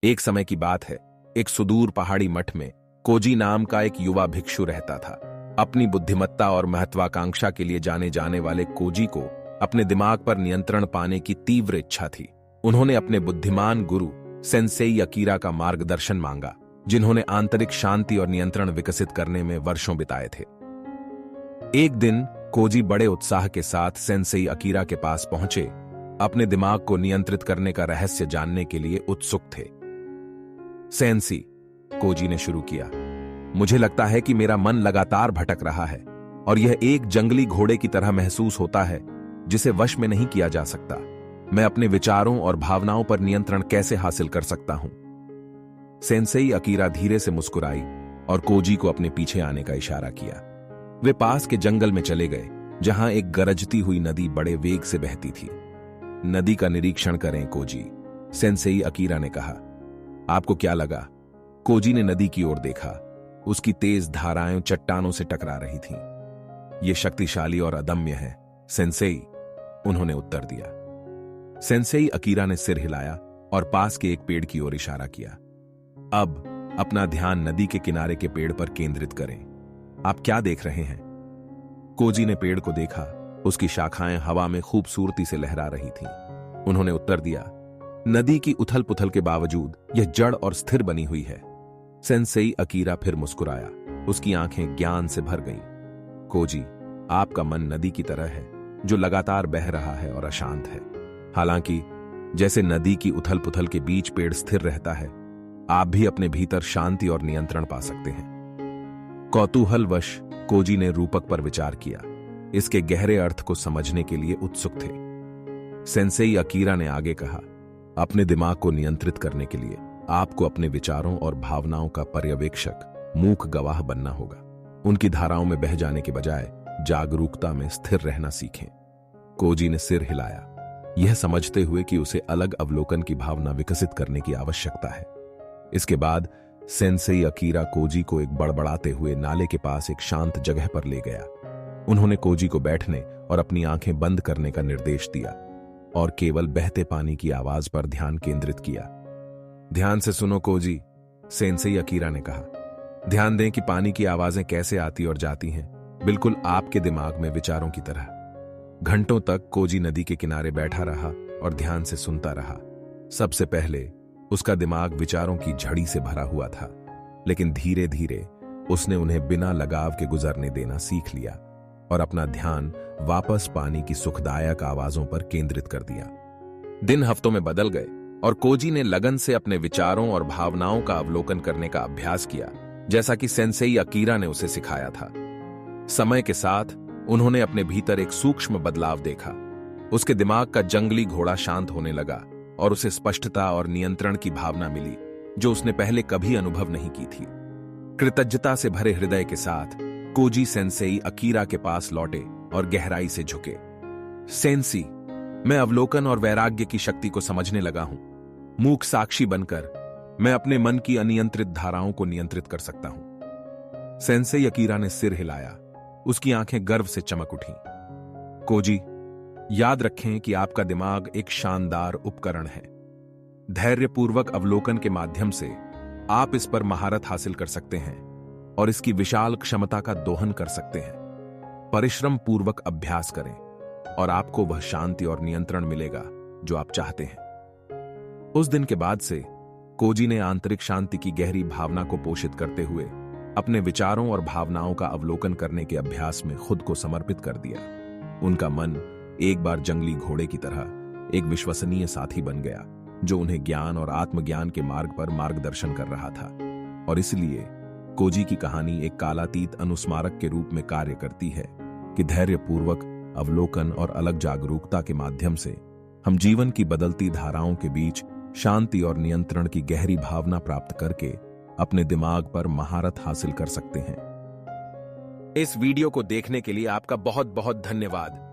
एक समय की बात है, एक सुदूर पहाड़ी मठ में कोजी नाम का एक युवा भिक्षु रहता था। अपनी बुद्धिमत्ता और महत्वाकांक्षा के लिए जाने जाने वाले कोजी को अपने दिमाग पर नियंत्रण पाने की तीव्र इच्छा थी। उन्होंने अपने बुद्धिमान गुरु सेंसेई अकीरा का मार्गदर्शन मांगा, जिन्होंने आंतरिक शांति और नियंत्रण विकसित करने में वर्षों बिताए थे। एक दिन कोजी बड़े उत्साह के साथ सेंसेई अकीरा के पास पहुंचे, अपने दिमाग को नियंत्रित करने का रहस्य जानने के लिए उत्सुक थे। सेंसी, कोजी ने शुरू किया, मुझे लगता है कि मेरा मन लगातार भटक रहा है और यह एक जंगली घोड़े की तरह महसूस होता है जिसे वश में नहीं किया जा सकता। मैं अपने विचारों और भावनाओं पर नियंत्रण कैसे हासिल कर सकता हूं? सेंसेई अकीरा धीरे से मुस्कुराई और कोजी को अपने पीछे आने का इशारा किया। वे पास के जंगल में चले गए, जहां एक गरजती हुई नदी बड़े वेग से बहती थी। नदी का निरीक्षण करें कोजी, सेंसेई अकीरा ने कहा। आपको क्या लगा? कोजी ने नदी की ओर देखा। उसकी तेज धाराएं चट्टानों से टकरा रही थीं। यह शक्तिशाली और अदम्य है, सेंसेई, उन्होंने उत्तर दिया। सेंसेई अकीरा ने सिर हिलाया और पास के एक पेड़ की ओर इशारा किया। अब अपना ध्यान नदी के किनारे के पेड़ पर केंद्रित करें। आप क्या देख रहे हैं? कोजी ने पेड़ को देखा। उसकी शाखाएं हवा में खूबसूरती से लहरा रही थीं। उन्होंने उत्तर दिया, नदी की उथल पुथल के बावजूद यह जड़ और स्थिर बनी हुई है। सेंसेई अकीरा फिर मुस्कुराया। उसकी आंखें ज्ञान से भर गईं। कोजी, आपका मन नदी की तरह है, जो लगातार बह रहा है और अशांत है। हालांकि जैसे नदी की उथल पुथल के बीच पेड़ स्थिर रहता है, आप भी अपने भीतर शांति और नियंत्रण पा सकते हैं। कौतूहलवश कोजी ने रूपक पर विचार किया, इसके गहरे अर्थ को समझने के लिए उत्सुक थे। सेंसेई अकीरा ने आगे कहा, अपने दिमाग को नियंत्रित करने के लिए आपको अपने विचारों और भावनाओं का पर्यवेक्षक, मूक गवाह बनना होगा। उनकी धाराओं में बह जाने के बजाय जागरूकता में स्थिर रहना सीखें। कोजी ने सिर हिलाया, यह समझते हुए कि उसे अलग अवलोकन की भावना विकसित करने की आवश्यकता है। इसके बाद सेंसेई अकीरा कोजी को एक बड़बड़ाते हुए नाले के पास एक शांत जगह पर ले गया। उन्होंने कोजी को बैठने और अपनी आंखें बंद करने का निर्देश दिया और केवल बहते पानी की आवाज पर ध्यान केंद्रित किया। ध्यान से सुनो कोजी, सेंसेई अकीरा ने कहा। ध्यान दें कि पानी की आवाजें कैसे आती और जाती हैं, बिल्कुल आपके दिमाग में विचारों की तरह। घंटों तक कोजी नदी के किनारे बैठा रहा और ध्यान से सुनता रहा। सबसे पहले उसका दिमाग विचारों की झड़ी से भरा हुआ था, लेकिन धीरे धीरे उसने उन्हें बिना लगाव के गुजरने देना सीख लिया और अपना ध्यान वापस पानी की सुखदायक आवाजों पर केंद्रित कर दिया। दिन हफ्तों में बदल गए और कोजी ने लगन से अपने विचारों और भावनाओं का अवलोकन करने का अभ्यास किया, जैसा कि सेंसेई अकीरा ने उसे सिखाया था। समय के साथ उन्होंने अपने भीतर एक सूक्ष्म बदलाव देखा। उसके दिमाग का जंगली घोड़ा शांत होने लगा और उसे स्पष्टता और नियंत्रण की भावना मिली, जो उसने पहले कभी अनुभव नहीं की थी। कृतज्ञता से भरे हृदय के साथ कोजी सेंसेई अकीरा के पास लौटे और गहराई से झुके। सेंसी, मैं अवलोकन और वैराग्य की शक्ति को समझने लगा हूं। मूक साक्षी बनकर मैं अपने मन की अनियंत्रित धाराओं को नियंत्रित कर सकता हूं। सेंसेई अकीरा ने सिर हिलाया। उसकी आंखें गर्व से चमक उठीं। कोजी, याद रखें कि आपका दिमाग एक शानदार उपकरण है। धैर्यपूर्वक अवलोकन के माध्यम से आप इस पर महारत हासिल कर सकते हैं और इसकी विशाल क्षमता का दोहन कर सकते हैं। परिश्रम पूर्वक अभ्यास करें और आपको वह शांति और नियंत्रण मिलेगा जो आप चाहते हैं। उस दिन के बाद से कोजी ने आंतरिक शांति की गहरी भावना को पोषित करते हुए अपने विचारों और भावनाओं का अवलोकन करने के अभ्यास में खुद को समर्पित कर दिया। उनका मन एक बार जंगली घोड़े की तरह एक विश्वसनीय साथी बन गया, जो उन्हें ज्ञान और आत्मज्ञान के मार्ग पर मार्गदर्शन कर रहा था। और इसलिए कोजी की कहानी एक कालातीत अनुस्मारक के रूप में कार्य करती है कि धैर्यपूर्वक अवलोकन और अलग जागरूकता के माध्यम से हम जीवन की बदलती धाराओं के बीच शांति और नियंत्रण की गहरी भावना प्राप्त करके अपने दिमाग पर महारत हासिल कर सकते हैं। इस वीडियो को देखने के लिए आपका बहुत बहुत धन्यवाद।